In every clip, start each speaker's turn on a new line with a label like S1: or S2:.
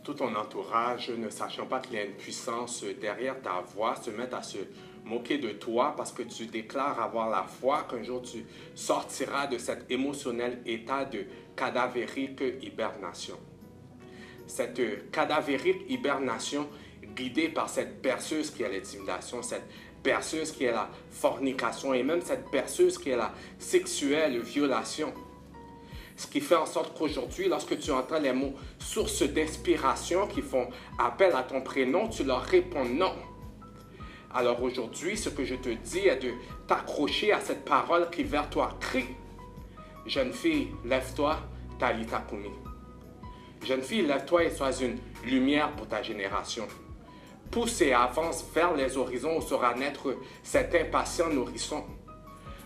S1: tout ton entourage, ne sachant pas qu'il y a une puissance derrière ta voix, se mettent à se moquer de toi parce que tu déclares avoir la foi qu'un jour tu sortiras de cet émotionnel état de cadavérique hibernation. Cette cadavérique hibernation guidée par cette berceuse qui est l'intimidation, cette berceuse qui est la fornication et même cette berceuse qui est la sexuelle violation. Ce qui fait en sorte qu'aujourd'hui, lorsque tu entends les mots « source d'inspiration » qui font appel à ton prénom, tu leur réponds non. Alors aujourd'hui, ce que je te dis est de t'accrocher à cette parole qui vers toi crie. Jeune fille, lève-toi, Talitha Kumi. Jeune fille, lève-toi et sois une lumière pour ta génération. Pousse et avance vers les horizons où sera naître cet impatient nourrisson.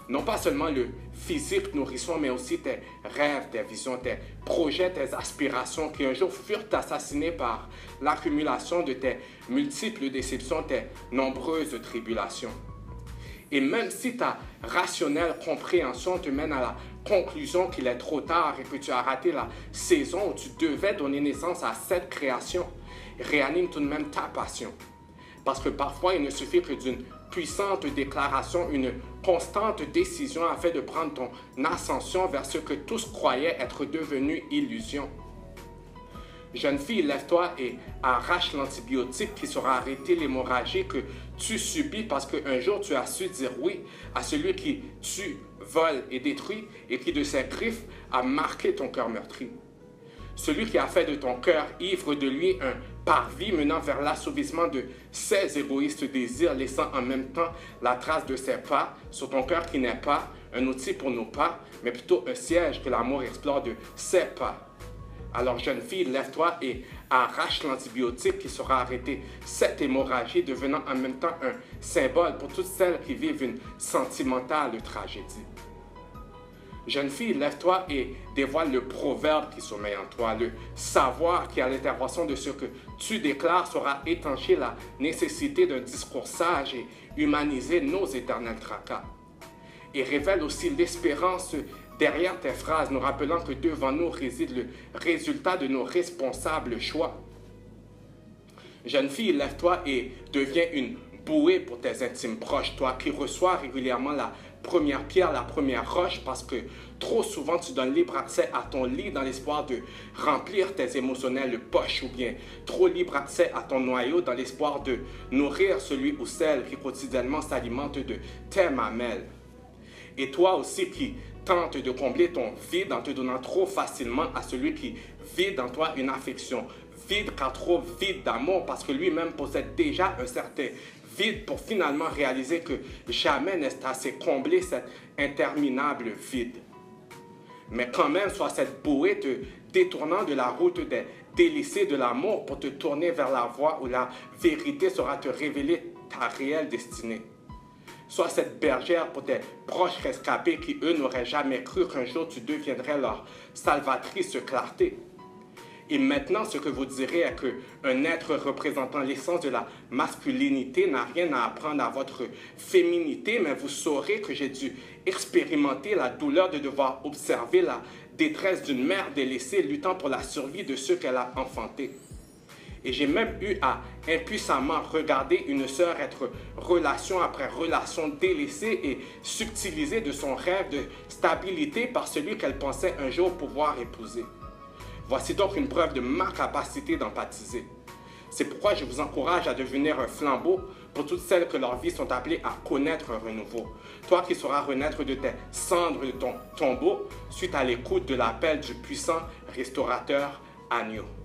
S1: Non pas seulement le physique nourrisson, mais aussi tes rêves, tes visions, tes projets, tes aspirations qui un jour furent assassinés par l'accumulation de tes multiples déceptions, tes nombreuses tribulations. Et même si ta rationnelle compréhension te mène à la conclusion qu'il est trop tard et que tu as raté la saison où tu devais donner naissance à cette création, réanime tout de même ta passion. Parce que parfois, il ne suffit que d'une puissante déclaration, une constante décision afin de prendre ton ascension vers ce que tous croyaient être devenu illusion. Jeune fille, lève-toi et arrache l'antibiotique qui saura arrêter l'hémorragie que tu subis parce qu'un jour tu as su dire oui à celui qui tue, vole et détruit et qui de ses griffes a marqué ton cœur meurtri. Celui qui a fait de ton cœur ivre de lui un parvis menant vers l'assouvissement de ses égoïstes désirs, laissant en même temps la trace de ses pas sur ton cœur qui n'est pas un outil pour nos pas, mais plutôt un siège que l'amour explore de ses pas. Alors jeune fille, lève-toi et arrache l'antibiotique qui saura arrêter cette hémorragie, devenant en même temps un symbole pour toutes celles qui vivent une sentimentale tragédie. Jeune fille, lève-toi et dévoile le proverbe qui sommeille en toi, le savoir qui, à l'intervention de ce que tu déclares, saura étancher la nécessité d'un discours sage et humaniser nos éternels tracas. Et révèle aussi l'espérance derrière tes phrases, nous rappelant que devant nous réside le résultat de nos responsables choix. Jeune fille, lève-toi et deviens une bouée pour tes intimes proches, toi qui reçois régulièrement la première pierre, la première roche, parce que trop souvent tu donnes libre accès à ton lit dans l'espoir de remplir tes émotionnelles poches, ou bien trop libre accès à ton noyau dans l'espoir de nourrir celui ou celle qui quotidiennement s'alimente de tes mamelles. Et toi aussi qui tente de combler ton vide en te donnant trop facilement à celui qui vide en toi une affection vide, car trop vide d'amour, parce que lui-même possède déjà un certain vide pour finalement réaliser que jamais n'est assez combler cet interminable vide. Mais quand même, soit cette bouée te détournant de la route des délaissés de l'amour pour te tourner vers la voie où la vérité sera te révéler ta réelle destinée. Sois cette bergère pour tes proches rescapés qui, eux, n'auraient jamais cru qu'un jour tu deviendrais leur salvatrice clarté. Et maintenant, ce que vous direz est qu'un être représentant l'essence de la masculinité n'a rien à apprendre à votre féminité, mais vous saurez que j'ai dû expérimenter la douleur de devoir observer la détresse d'une mère délaissée luttant pour la survie de ceux qu'elle a enfantés. Et j'ai même eu à impuissamment regarder une sœur être relation après relation délaissée et subtilisée de son rêve de stabilité par celui qu'elle pensait un jour pouvoir épouser. Voici donc une preuve de ma capacité d'empathiser. C'est pourquoi je vous encourage à devenir un flambeau pour toutes celles que leurs vies sont appelées à connaître un renouveau. Toi qui sauras renaître de tes cendres de ton tombeau suite à l'écoute de l'appel du puissant restaurateur Agneau.